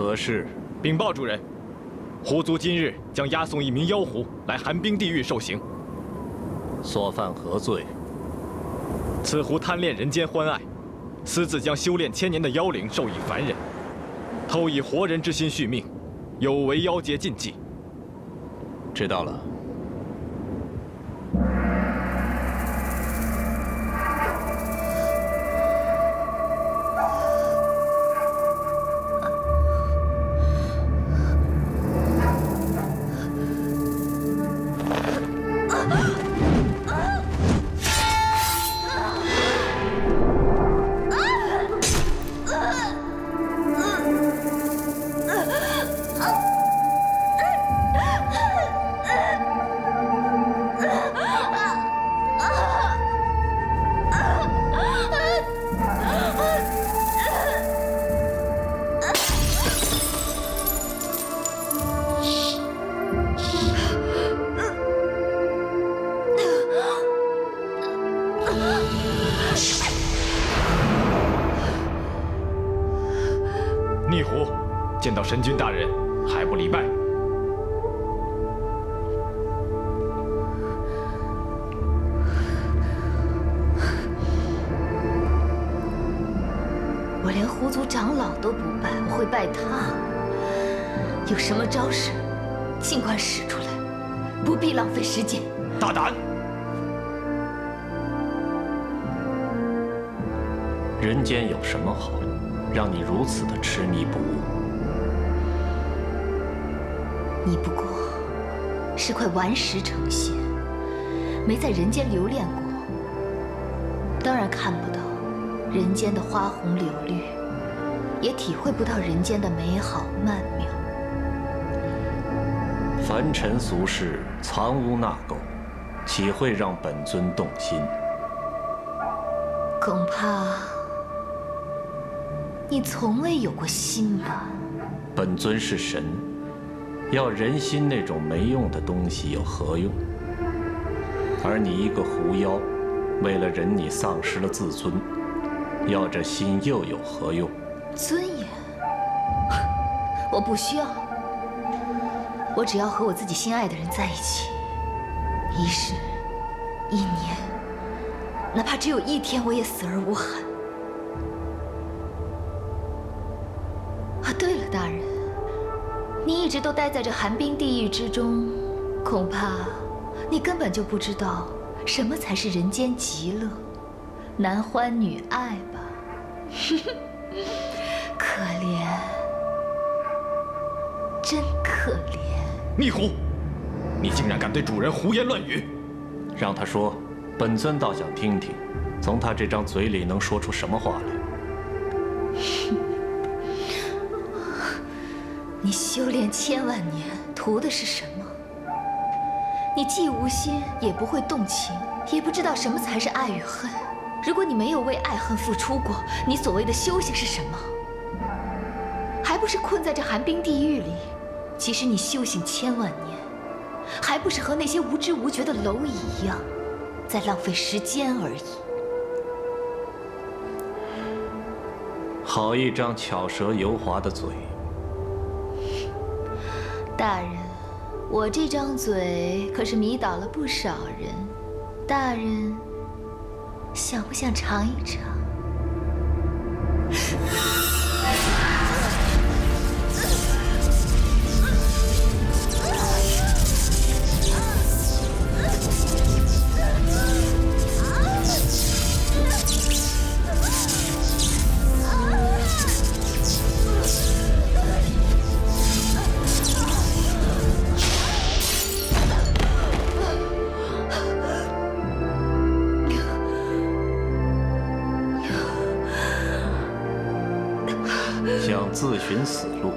何事？禀报主人，狐族今日将押送一名妖狐来寒冰地狱受刑。所犯何罪？此狐贪恋人间欢爱，私自将修炼1000年的妖灵授以凡人，偷以活人之心续命，有违妖界禁忌。知道了。逆狐，见到神君大人还不礼拜？我连狐族长老都不拜，我会拜他？有什么招式，尽快使出来，不必浪费时间。大胆！人间有什么好，让你如此的痴迷不悟？你不过是块顽石成仙，没在人间留恋过，当然看不到人间的花红柳绿，也体会不到人间的美好曼妙。凡尘俗世，藏污纳垢，岂会让本尊动心？恐怕你从未有过心吧？本尊是神，要人心那种没用的东西有何用？而你一个狐妖，为了人你丧失了自尊，要这心又有何用？尊严，我不需要。我只要和我自己心爱的人在一起，一世、一年，哪怕只有1天，我也死而无憾。啊，对了，大人，你一直都待在这寒冰地狱之中，恐怕你根本就不知道什么才是人间极乐，男欢女爱吧？可怜，真可怜。逆狐，你竟然敢对主人胡言乱语！让他说，本尊倒想听听，从他这张嘴里能说出什么话来。你修炼1000万年，图的是什么？你既无心，也不会动情，也不知道什么才是爱与恨。如果你没有为爱恨付出过，你所谓的修行是什么？还不是困在这寒冰地狱里？其实你修行1000万年，还不是和那些无知无觉的蝼蚁一样，在浪费时间而已。好一张巧舌油滑的嘴！大人，我这张嘴可是迷倒了不少人。大人，想不想尝一尝？想自寻死路，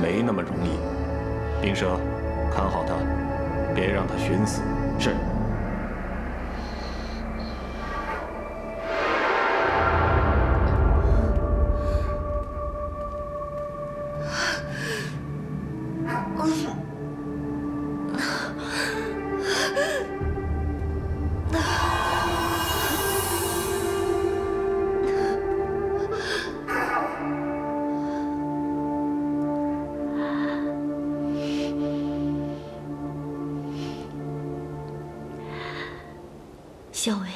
没那么容易。冰蛇，看好他，别让他寻死。是。小薇，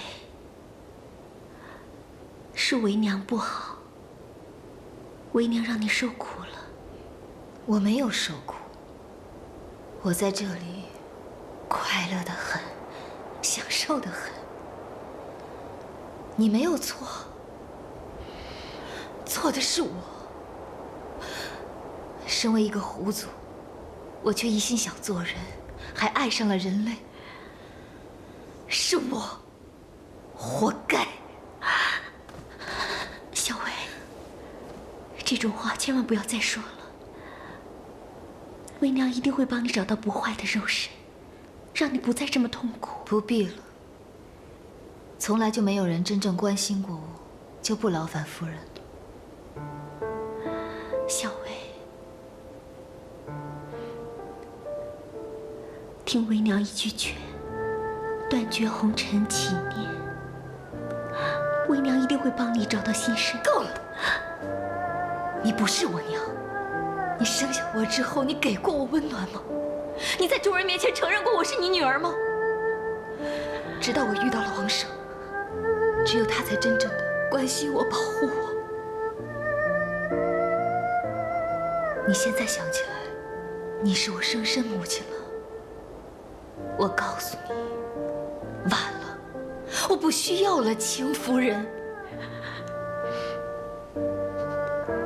是为娘不好，为娘让你受苦了。我没有受苦，我在这里快乐得很，享受得很。你没有错，错的是我。身为一个狐族，我却一心想做人，还爱上了人类。是我，活该。小薇，这种话千万不要再说了。为娘一定会帮你找到不坏的肉身，让你不再这么痛苦。不必了，从来就没有人真正关心过我，就不劳烦夫人。小薇，听为娘一句劝，断绝红尘起念。为娘一定会帮你找到新生。够了！你不是我娘，你生下我之后，你给过我温暖吗？你在众人面前承认过我是你女儿吗？直到我遇到了王生，只有他才真正的关心我、保护我。你现在想起来，你是我生身母亲了。我告诉你，晚了，我不需要了，秦夫人。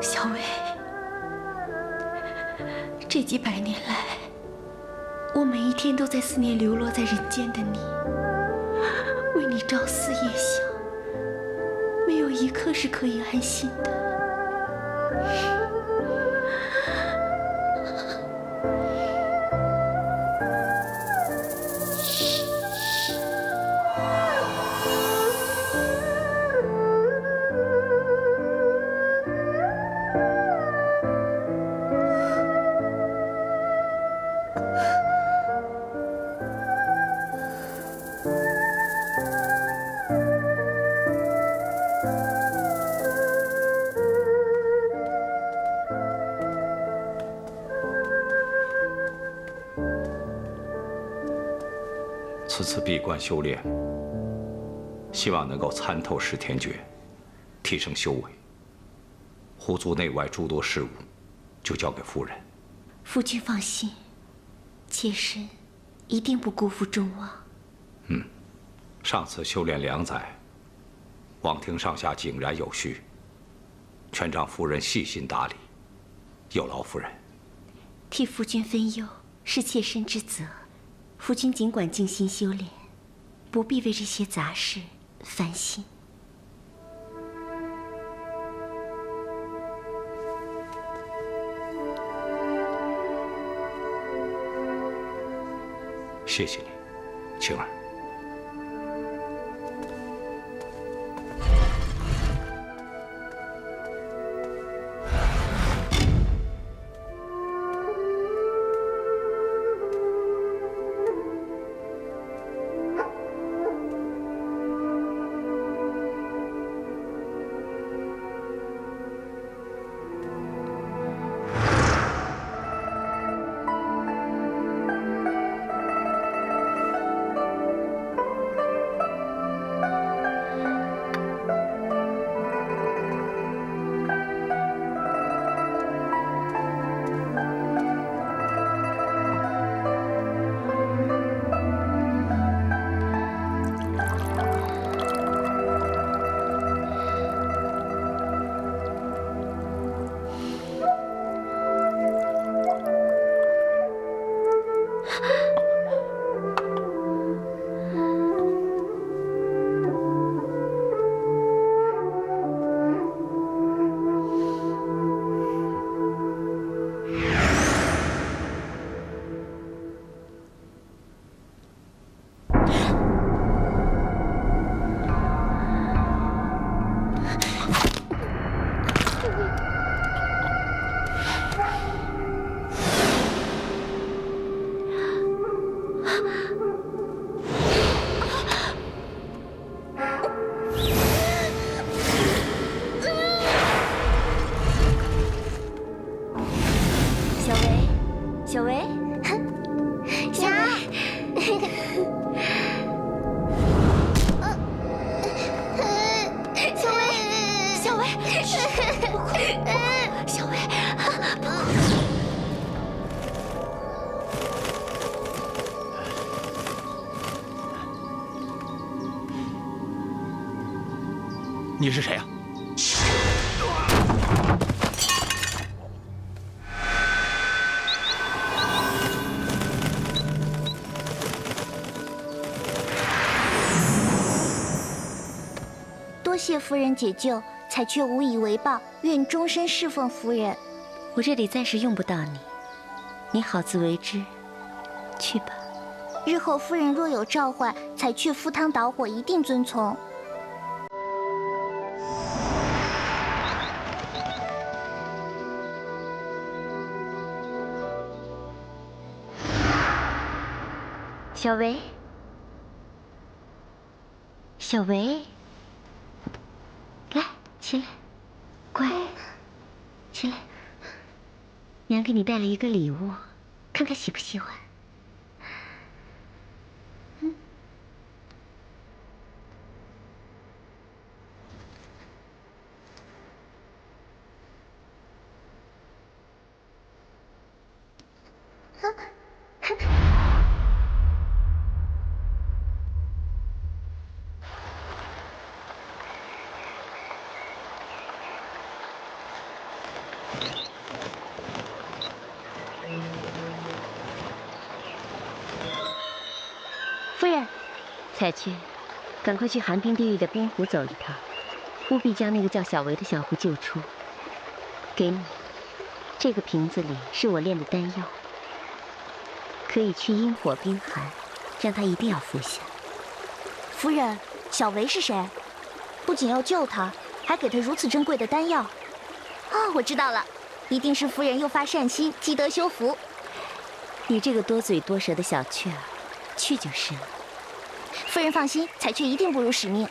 小薇，这几百年来，我每一天都在思念流落在人间的你，为你朝思夜想，没有一刻是可以安心的。此次闭关修炼，希望能够参透十天诀，提升修为。狐族内外诸多事务，就交给夫人。夫君放心，妾身一定不辜负众望。上次修炼2载，王庭上下井然有序，全仗夫人细心打理，有劳夫人。替夫君分忧是妾身之责，夫君尽管静心修炼，不必为这些杂事烦心。谢谢你，晴儿。你是谁啊？多谢夫人解救，彩雀无以为报，愿终身侍奉夫人。我这里暂时用不到你，你好自为之，去吧。日后夫人若有召唤，彩雀赴汤蹈火，一定遵从。小维，小维，来，起来，乖，起来。娘给你带了一个礼物，看看喜不喜欢。夫人，彩雀，赶快去寒冰地狱的冰湖走一趟，务必将那个叫小维的小狐救出。给你，这个瓶子里是我炼的丹药，可以去阴火冰寒，让他一定要服下。夫人，小维是谁？不仅要救他，还给他如此珍贵的丹药。哦，我知道了，一定是夫人又发善心，积德修福。你这个多嘴多舌的小雀儿，去就是了。夫人放心，彩雀一定不辱使命。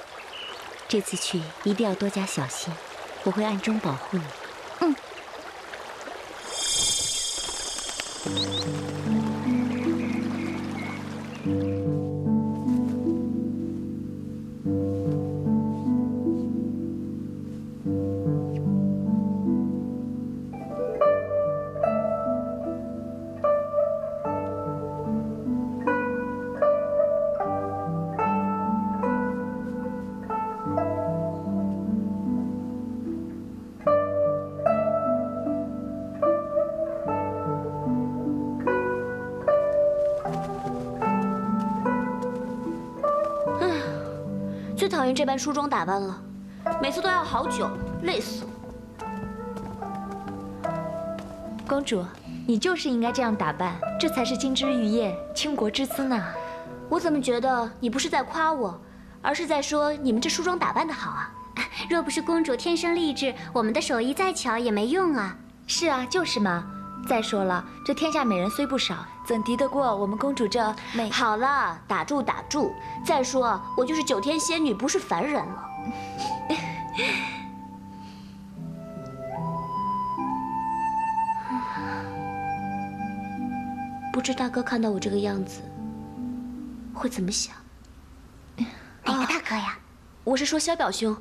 这次去一定要多加小心，我会暗中保护你。嗯。最讨厌这般梳妆打扮了，每次都要好久，累死我。公主，你就是应该这样打扮，这才是金枝玉叶、倾国之姿呢。我怎么觉得你不是在夸我，而是在说你们这梳妆打扮的好啊？若不是公主天生丽质，我们的手艺再巧也没用啊。是啊，就是嘛。再说了，这天下美人虽不少，怎敌得过我们公主这美？好了，打住打住。再说，我就是9天仙女，不是凡人了。不知大哥看到我这个样子会怎么想？哪个大哥呀？我是说萧表兄。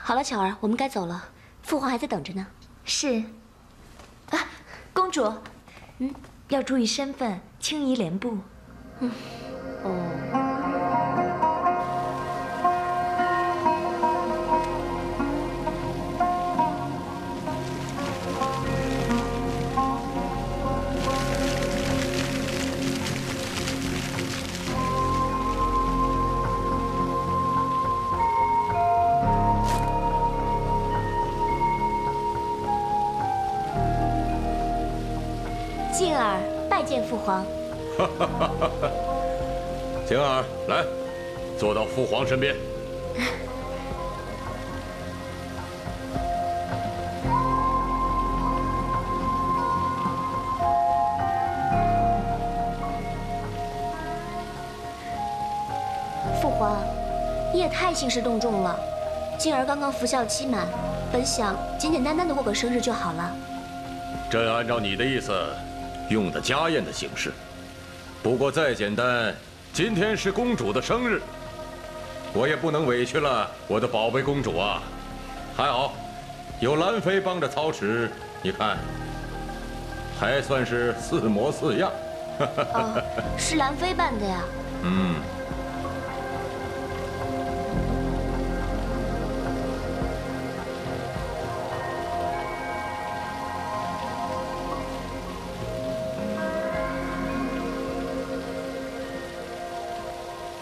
好了，巧儿，我们该走了，父皇还在等着呢。是。啊，公主，要注意身份，轻移帘步。静儿拜见父皇。晴儿，来，坐到父皇身边。父皇，你也太兴师动众了。静儿刚刚服孝期满，本想简简单单的过个生日就好了。朕按照你的意思，用的家宴的形式。不过再简单，今天是公主的生日，我也不能委屈了我的宝贝公主啊。还好，有兰妃帮着操持，你看，还算是似模似样。哦，是兰妃办的呀。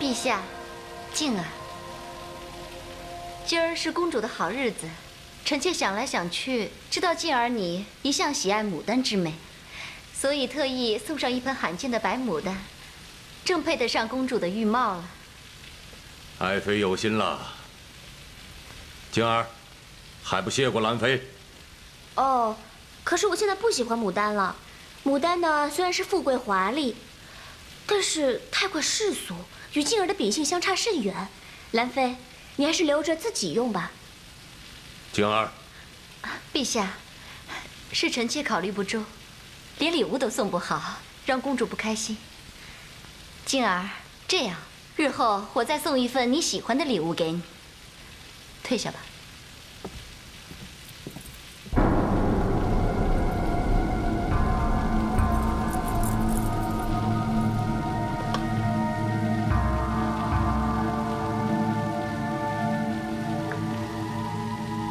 陛下，静儿，今儿是公主的好日子，臣妾想来想去，知道静儿你一向喜爱牡丹之美，所以特意送上一盆罕见的白牡丹，正配得上公主的玉貌了。爱妃有心了。静儿，还不谢过兰妃？哦，可是我现在不喜欢牡丹了。牡丹呢，虽然是富贵华丽，但是太过世俗，与静儿的秉性相差甚远。兰妃，你还是留着自己用吧。静儿，陛下，是臣妾考虑不周，连礼物都送不好，让公主不开心。静儿，这样，日后我再送一份你喜欢的礼物给你。退下吧。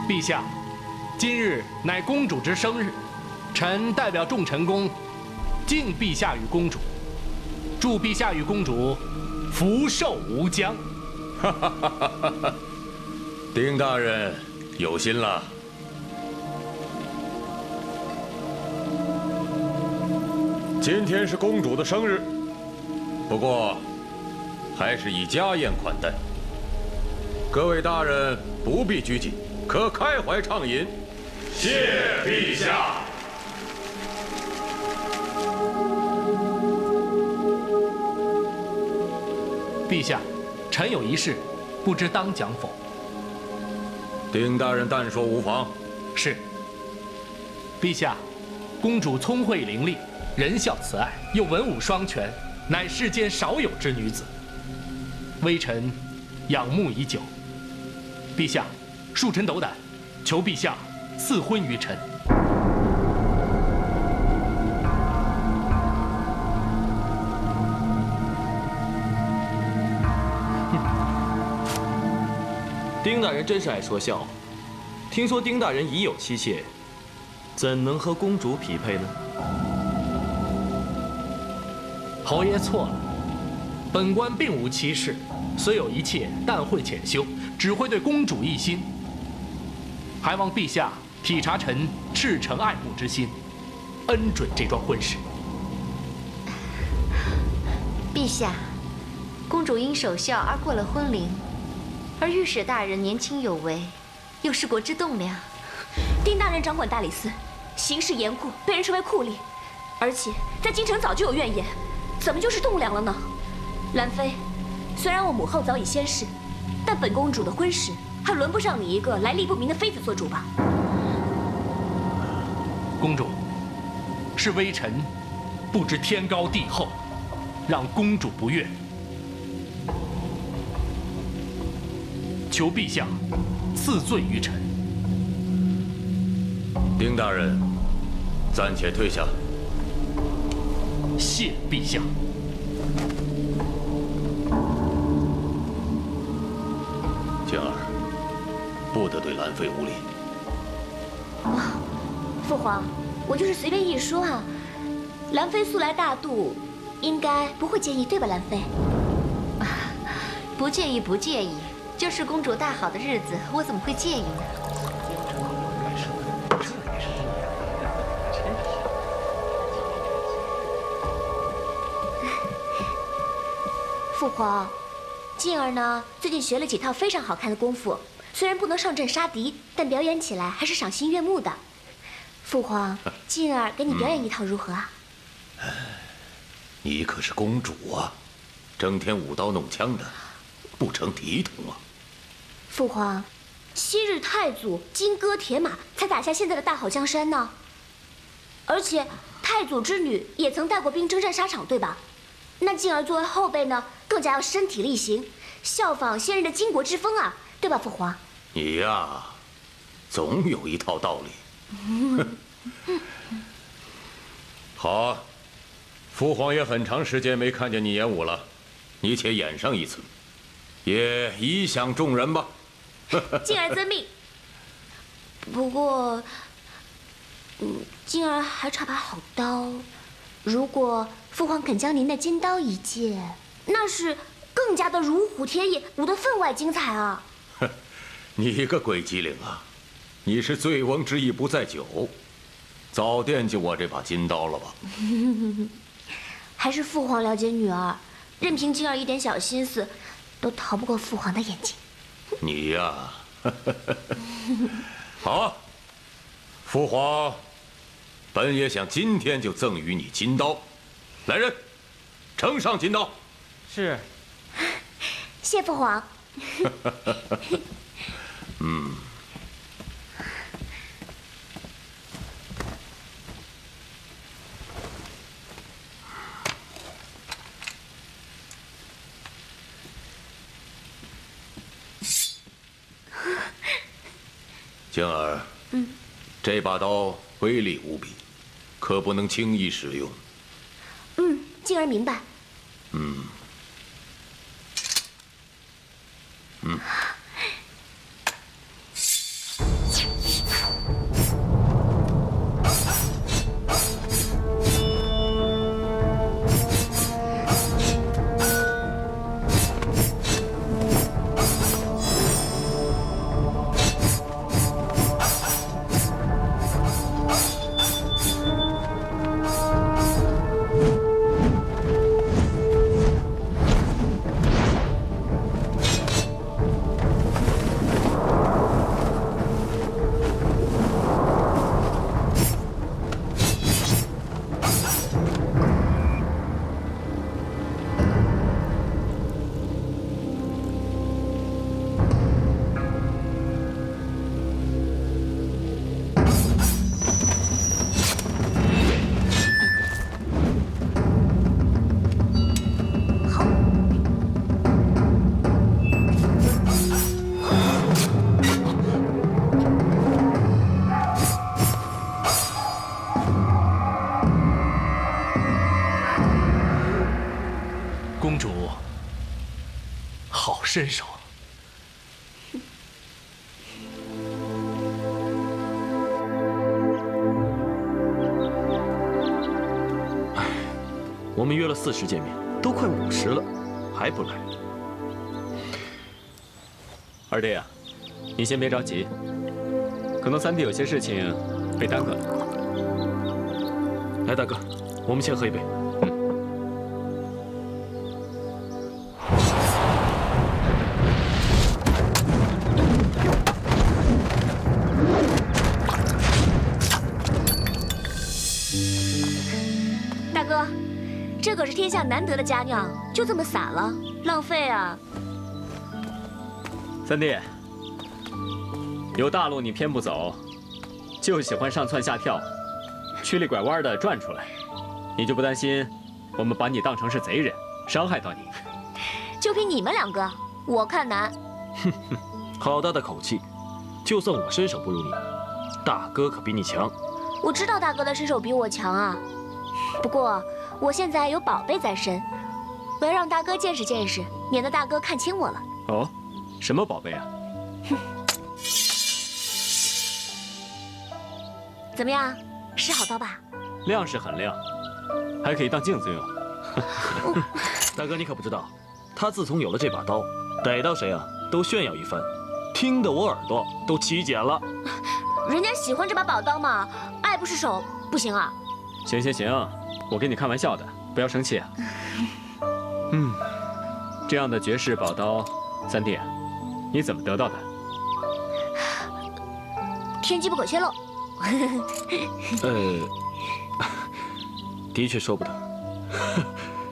陛下，今日乃公主之生日，臣代表众臣工，敬陛下与公主，祝陛下与公主福寿无疆。丁大人有心了。今天是公主的生日，不过还是以家宴款待。各位大人不必拘谨，可开怀畅饮。谢陛下。陛下，臣有一事，不知当讲否？丁大人但说无妨。是。陛下，公主聪慧伶俐，仁孝慈爱，又文武双全，乃世间少有之女子。微臣仰慕已久。陛下，恕臣斗胆，求陛下赐婚于臣。丁大人真是爱说笑。听说丁大人已有妻妾，怎能和公主匹配呢？侯爷错了，本官并无妻室，虽有一妾，但会潜修，只会对公主一心。还望陛下体察臣赤诚爱慕之心，恩准这桩婚事。陛下，公主因守孝而过了婚龄，而御史大人年轻有为，又是国之栋梁。丁大人掌管大理寺，行事严酷，被人称为酷吏，而且在京城早就有怨言，怎么就是栋梁了呢？兰妃，虽然我母后早已仙逝，但本公主的婚事还轮不上你一个来历不明的妃子做主吧？公主，是微臣不知天高地厚，让公主不悦，求陛下赐罪于臣。丁大人，暂且退下。谢陛下。静儿，不得对兰妃无礼。父皇，我就是随便一说啊。兰妃素来大度，应该不会介意，对吧，兰妃？不介意，不介意。就是公主大好的日子，我怎么会介意呢？父皇，静儿呢，最近学了几套非常好看的功夫，虽然不能上阵杀敌，但表演起来还是赏心悦目的。父皇，静儿给你表演一套如何啊？你可是公主啊，整天舞刀弄枪的，不成体统啊！父皇，昔日太祖金戈铁马，才打下现在的大好江山呢。而且太祖之女也曾带过兵征战沙场，对吧？那静儿作为后辈呢，更加要身体力行，效仿先人的巾帼之风啊，对吧，父皇？你呀，总有一套道理。好啊，父皇也很长时间没看见你演武了，你且演上一次，也以享众人吧。静儿遵命。不过，静儿还差把好刀，如果父皇肯将您的金刀一借，那是更更加的如虎添翼，舞得分外精彩啊！你个鬼机灵啊！你是醉翁之意不在酒，早惦记我这把金刀了吧？还是父皇了解女儿，任凭晶儿一点小心思，都逃不过父皇的眼睛。你呀，好啊，父皇，本也想今天就赠予你金刀，来人，呈上金刀。是。谢父皇。嗯。晶儿，这把刀威力无比，可不能轻易使用。晶儿明白。公主，好身手。我们约了40见面，都快50了，还不来。二弟啊，你先别着急，可能三弟有些事情被耽搁了。来，大哥，我们先喝一杯。大哥，这可是天下难得的佳酿，就这么洒了，浪费啊！三弟，有大路你偏不走，就喜欢上蹿下跳，曲里拐弯的转出来，你就不担心我们把你当成是贼人，伤害到你？就凭你们2个，我看难。哼哼，好大的口气！就算我身手不如你，大哥可比你强。我知道大哥的身手比我强啊，不过我现在有宝贝在身，我要让大哥见识见识，免得大哥看轻我了。哦，什么宝贝啊？怎么样，是好刀吧？亮是很亮，还可以当镜子用。大哥，你可不知道，他自从有了这把刀，逮到谁啊都炫耀一番，听得我耳朵都起茧了。人家喜欢这把宝刀嘛，爱不释手，不行啊。行行行，我跟你开玩笑的，不要生气啊。这样的绝世宝刀，三弟，你怎么得到的？天机不可泄露。的确说不得，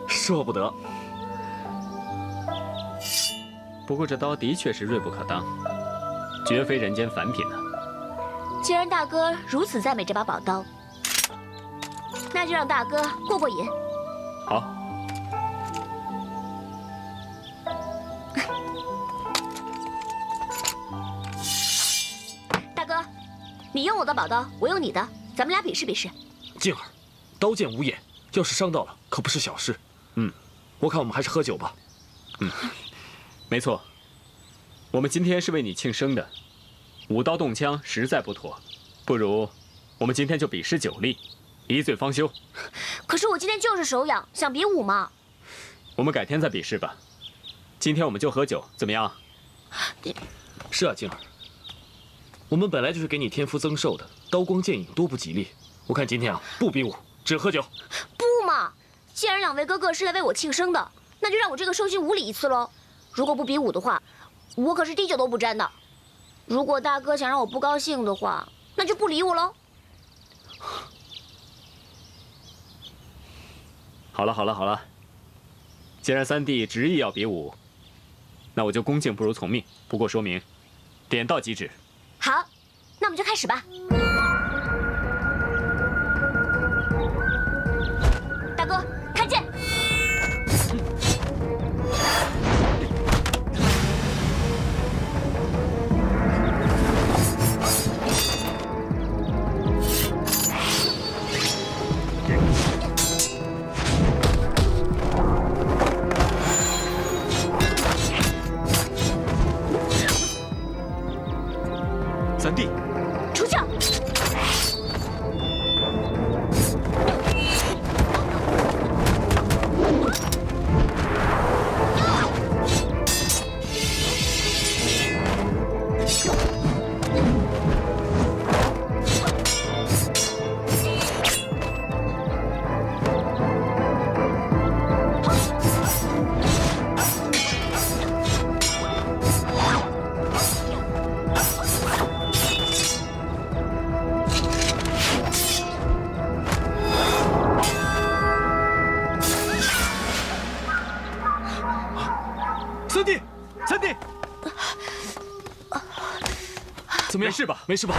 说不得。不过这刀的确是锐不可当，绝非人间凡品啊。既然大哥如此赞美这把宝刀，那就让大哥过过瘾。好。大哥，你用我的宝刀，我用你的，咱们俩比试比试。静儿，刀剑无眼，要是伤到了，可不是小事。我看我们还是喝酒吧。没错，我们今天是为你庆生的，舞刀动枪实在不妥，不如我们今天就比试酒力，一醉方休。可是我今天就是手痒，想比武嘛。我们改天再比试吧。今天我们就喝酒，怎么样？是啊，静儿，我们本来就是给你天赋增寿的，刀光剑影多不吉利。我看今天啊，不比武，只喝酒。不嘛，既然两位哥哥是来为我庆生的，那就让我这个寿星无礼一次喽。如果不比武的话，我可是滴酒都不沾的。如果大哥想让我不高兴的话，那就不理我喽。好了好了好了，既然三弟执意要比武，那我就恭敬不如从命。不过说明，点到即止。好，那我们就开始吧。大哥，开剑！三弟，出鞘！三弟，三弟，怎么样？没事吧？没事吧？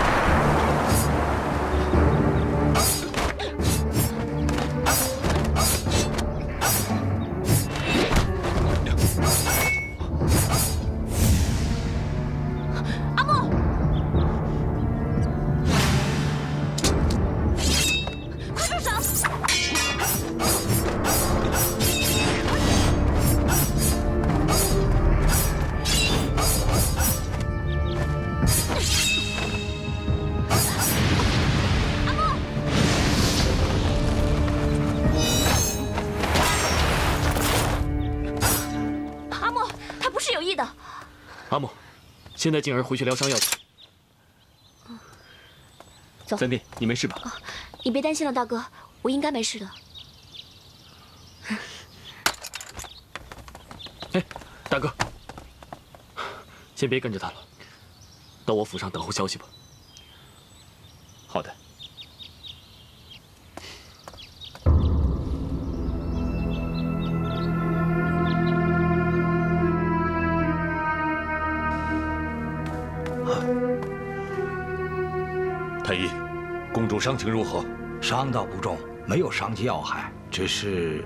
阿莫，快住手！阿莫，他不是有意的。阿木，先带静儿回去疗伤药去。走，三弟，你没事吧？你别担心了，大哥，我应该没事的。哎，大哥，先别跟着他了，到我府上等候消息吧。好的。太医，公主伤情如何？伤倒不重，没有伤及要害，只是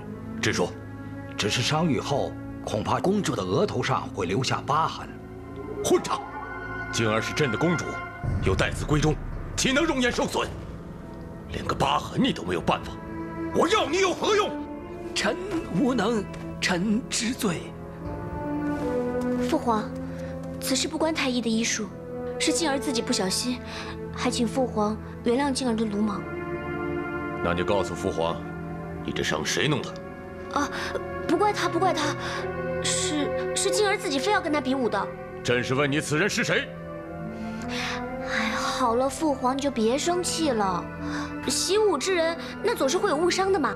伤愈后，恐怕公主的额头上会留下疤痕。混账！静儿是朕的公主，又待字闺中，岂能容颜受损？连个疤痕你都没有办法，我要你有何用？臣无能，臣知罪。父皇，此事不关太医的医术，是静儿自己不小心，还请父皇原谅静儿的鲁莽。那你告诉父皇，你这伤谁弄的？啊，不怪他，不怪他，是静儿自己非要跟他比武的。朕是问你此人是谁？哎，好了，父皇你就别生气了。习武之人，那总是会有误伤的嘛。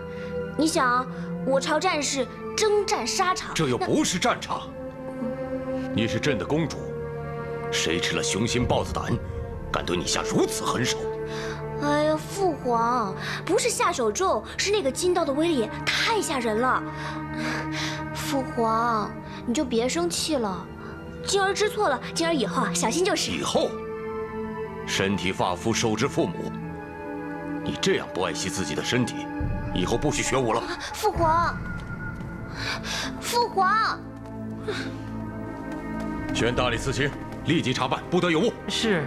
你想啊，我朝战士征战沙场，这又不是战场。你是朕的公主，谁吃了雄心豹子胆，敢对你下如此狠手？哎呀，父皇，不是下手重，是那个金刀的威力太吓人了。父皇，你就别生气了，静儿知错了，静儿以后啊小心就是。以后，身体发肤受之父母，你这样不爱惜自己的身体，以后不许学武了。父皇，父皇，宣大理寺卿立即查办，不得有误。是。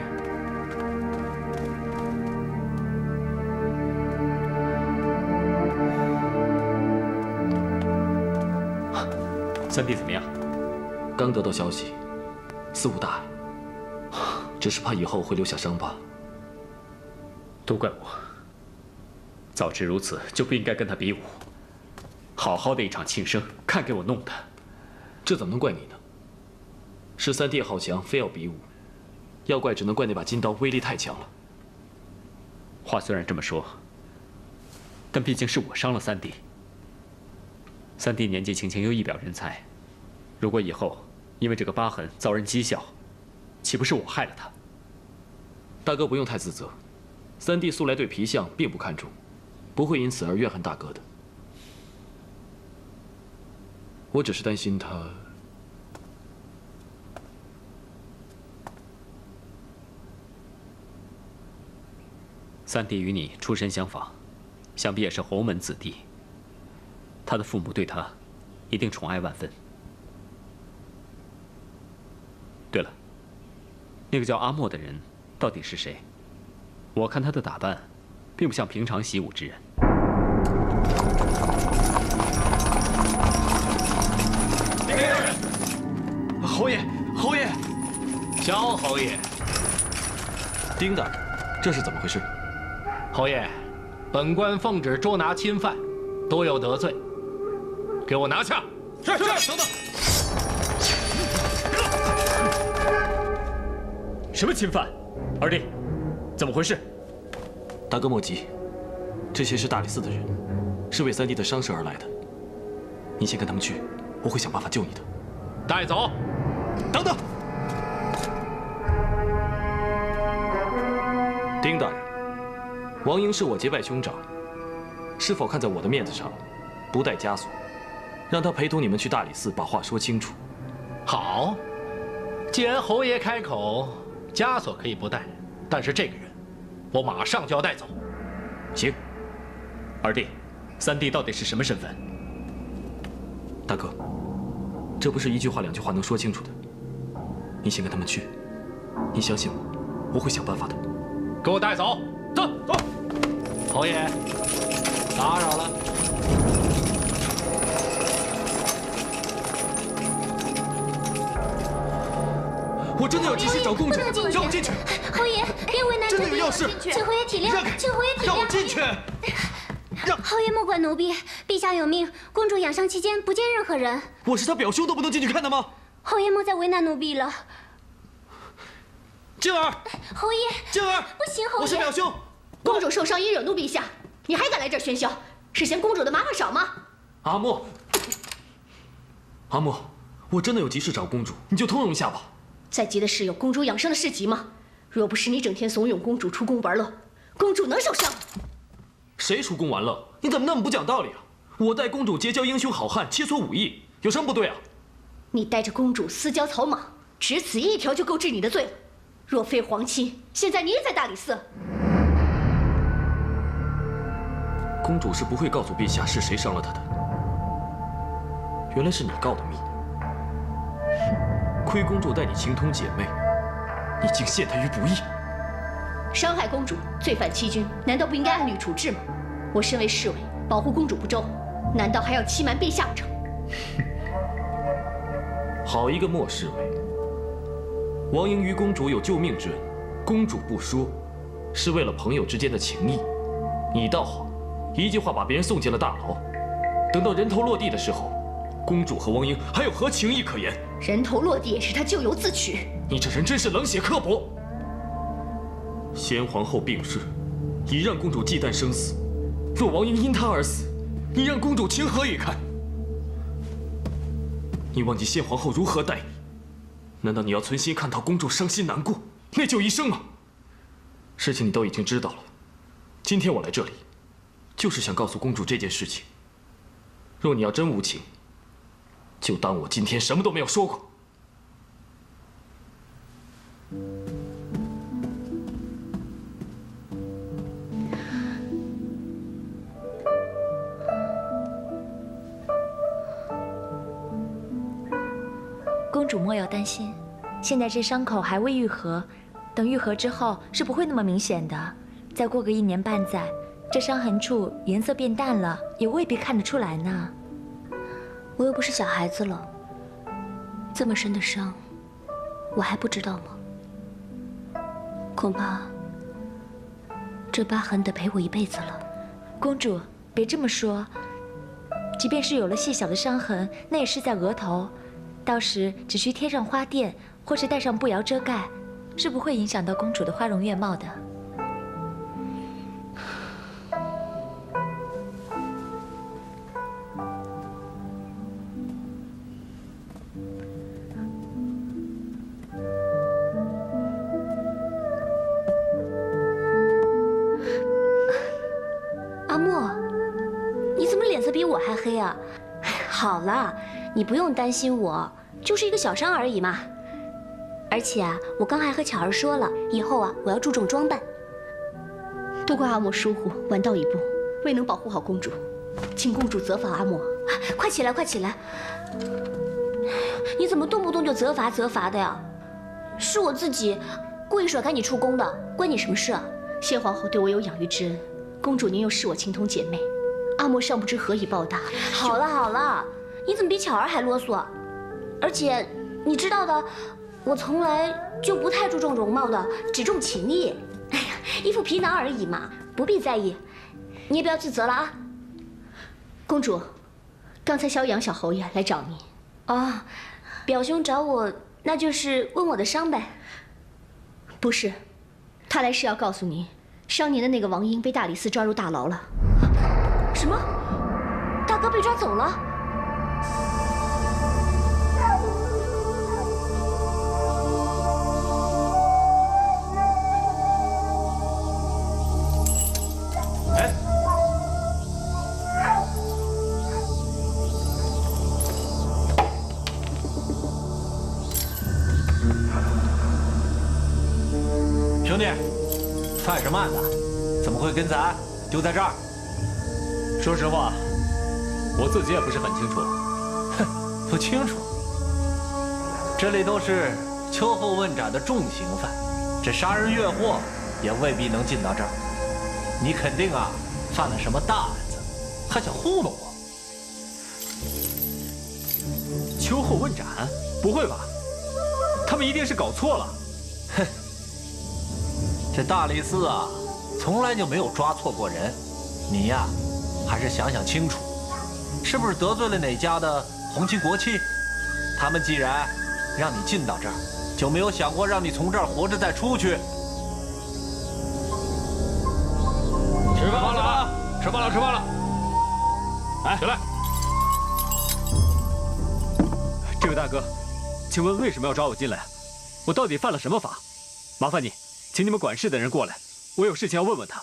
三弟怎么样？刚得到消息，似无大碍，只是怕以后会留下伤疤。都怪我，早知如此就不应该跟他比武。好好的一场庆生，看给我弄的。这怎么能怪你呢？是三弟好强，非要比武，要怪只能怪那把金刀威力太强了。话虽然这么说，但毕竟是我伤了三弟。三弟年纪轻轻又一表人才，如果以后因为这个疤痕遭人讥笑，岂不是我害了他？大哥不用太自责，三弟素来对皮相并不看重，不会因此而怨恨大哥的。我只是担心他。三弟与你出身相仿，想必也是侯门子弟。他的父母对他一定宠爱万分。对了，那个叫阿莫的人到底是谁？我看他的打扮，并不像平常习武之人。侯爷，侯爷，萧侯爷，丁大人，这是怎么回事？侯爷，本官奉旨捉拿钦犯，多有得罪，给我拿下！是，等等。什么侵犯？二弟，怎么回事？大哥莫急，这些是大理寺的人，是为三弟的伤势而来的。你先跟他们去，我会想办法救你的。带走。等等，丁大人，王英是我结拜兄长，是否看在我的面子上，不带枷锁，让他陪同你们去大理寺，把话说清楚？好，既然侯爷开口，枷锁可以不带，但是这个人，我马上就要带走。行。二弟，三弟到底是什么身份？大哥，这不是一句话两句话能说清楚的。你先跟他们去，你相信我，我会想办法的。给我带走，走。侯爷，打扰了。我真的要及时找公主，让我进去。侯爷，别为难真的有要事，请侯爷体谅，请侯爷体谅。让我进去。侯爷莫管奴婢，陛下有命，公主养伤期间不见任何人。我是他表兄，都不能进去看的吗？侯爷莫再为难奴婢了。静儿，侯爷，静儿，不行，侯爷，我是表兄。公主受伤因惹怒陛下，你还敢来这儿喧嚣，是嫌公主的麻烦少吗？阿莫，阿莫，我真的有急事找公主，你就通融一下吧。再急的事有公主养伤的事急吗？若不是你整天怂恿公主出宫玩乐，公主能受伤？谁出宫玩乐？你怎么那么不讲道理啊？我带公主结交英雄好汉，切磋武艺，有什么不对啊？你带着公主私交草莽，只此一条就够治你的罪了。若非皇亲，现在你也在大理寺。公主是不会告诉陛下是谁伤了她的。原来是你告的密。亏公主待你情同姐妹，你竟陷她于不义。伤害公主，罪犯欺君，难道不应该按律处置吗？我身为侍卫，保护公主不周，难道还要欺瞒陛下不成？好一个莫侍卫！王英于公主有救命之恩，公主不说，是为了朋友之间的情谊。你倒好，一句话把别人送进了大牢。等到人头落地的时候，公主和王英还有何情谊可言？人头落地也是他咎由自取。你这人真是冷血刻薄！先皇后病逝，已让公主忌惮生死。若王英因她而死，你让公主情何以堪？你忘记先皇后如何待你？难道你要存心看到公主伤心难过，内疚一生吗？事情你都已经知道了。今天我来这里，就是想告诉公主这件事情。若你要真无情，就当我今天什么都没有说过。公主莫要担心，现在这伤口还未愈合，等愈合之后是不会那么明显的。再过个1年半载，这伤痕处颜色变淡了，也未必看得出来呢。我又不是小孩子了，这么深的伤，我还不知道吗？恐怕这疤痕得陪我一辈子了。公主，别这么说，即便是有了细小的伤痕，那也是在额头。到时只需贴上花垫，或是戴上步摇遮盖，是不会影响到公主的花容月貌的。阿莫，你怎么脸色比我还黑啊？好了，你不用担心我，就是一个小伤而已嘛。而且啊，我刚还和巧儿说了，以后啊，我要注重装扮。都怪阿莫疏忽，晚到一步，未能保护好公主，请公主责罚阿莫。快起来，快起来！你怎么动不动就责罚的呀？是我自己故意甩开你出宫的，关你什么事啊？先皇后对我有养育之恩，公主您又视我情同姐妹，阿莫尚不知何以报答。好了好了，你怎么比巧儿还啰嗦？而且你知道的，我从来就不太注重容貌的，只重情义。哎呀，一副皮囊而已嘛，不必在意。你也不要自责了啊。公主，刚才萧阳小侯爷来找你。哦，表兄找我，那就是问我的伤呗。不是，他来是要告诉你，伤您的那个王英被大理寺抓入大牢了。什么？大哥被抓走了？哎，兄弟，犯什么案子？怎么会跟咱丢在这儿？说实话，我自己也不是很清楚。哼，不清楚。这里都是秋后问斩的重刑犯，这杀人越货也未必能进到这儿。你肯定啊犯了什么大案子，还想糊弄我？秋后问斩？不会吧？他们一定是搞错了。哼，这大理寺啊，从来就没有抓错过人。你呀，还是想想清楚，是不是得罪了哪家的皇亲国戚？他们既然让你进到这儿，就没有想过让你从这儿活着再出去。吃饭了啊！吃饭了，吃饭了！哎，起来！这位大哥，请问为什么要抓我进来？我到底犯了什么法？麻烦你，请你们管事的人过来，我有事情要问问他。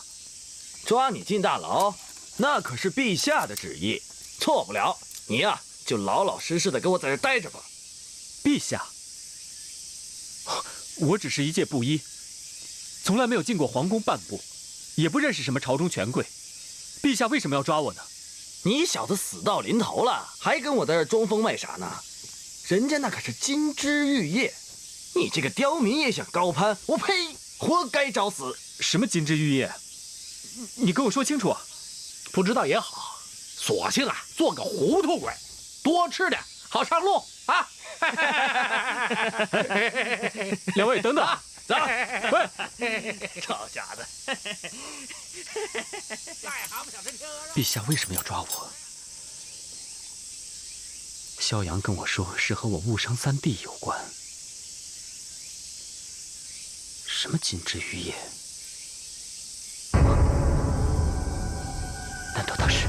抓你进大牢，那可是陛下的旨意，错不了。你呀，就老老实实的给我在这待着吧。陛下，我只是一介布衣，从来没有进过皇宫半步，也不认识什么朝中权贵。陛下为什么要抓我呢？你小子死到临头了，还跟我在这装疯卖傻呢？人家那可是金枝玉叶，你这个刁民也想高攀，我呸！活该找死！什么金枝玉叶？你跟我说清楚啊！不知道也好，索性啊做个糊涂鬼，多吃点好上路啊！两位等等，走，喂，臭小子！陛下为什么要抓我？萧阳跟我说是和我误伤三弟有关。什么金枝玉叶？难道他是？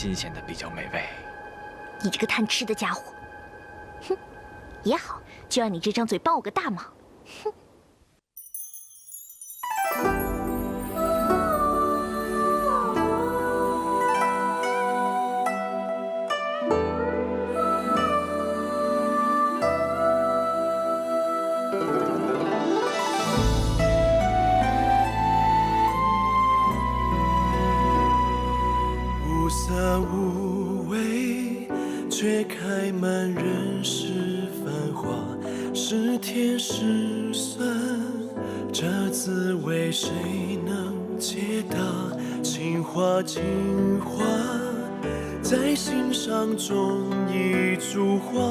新鲜的比较美味。你这个贪吃的家伙！哼，也好，就让你这张嘴帮我个大忙。哼。无色无味，却开满人世繁华，是甜是酸，这滋味谁能解答？情话情话，在心上种一株花，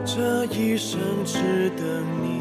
这一生只等你